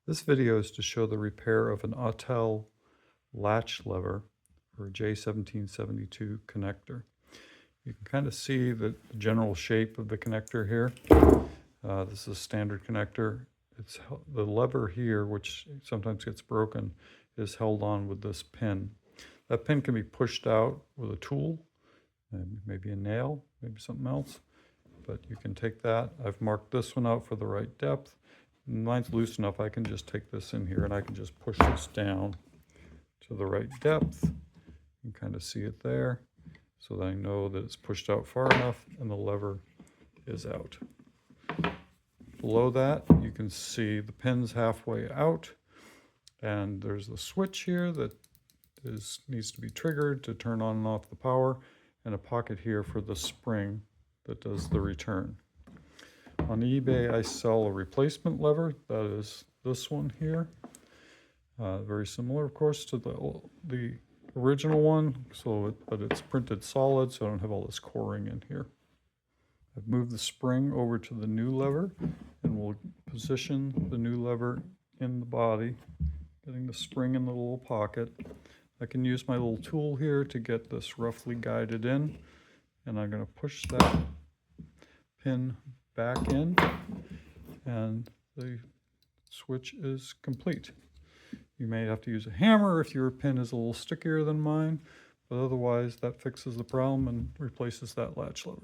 This video is to show the repair of an Autel latch lever for a J1772 connector. You can kind of see the general shape of the connector here. This is a standard connector. It's the lever here, which sometimes gets broken, is held on with this pin. That pin can be pushed out with a tool, and maybe a nail, maybe something else, but you can take that. I've marked this one out for the right depth. Mine's loose enough, I can just take this in here and I can just push this down to the right depth. You can kind of see it there, so that I know that it's pushed out far enough and the lever is out. Below that, you can see the pin's halfway out, and there's the switch here that needs to be triggered to turn on and off the power, and a pocket here for the spring that does the return. On eBay, I sell a replacement lever. That is this one here. Very similar, of course, to the original one, but it's printed solid, so I don't have all this coring in here. I've moved the spring over to the new lever, and we'll position the new lever in the body, getting the spring in the little pocket. I can use my little tool here to get this roughly guided in, and I'm going to push that pin back in, and the switch is complete. You may have to use a hammer if your pin is a little stickier than mine, but otherwise that fixes the problem and replaces that latch lever.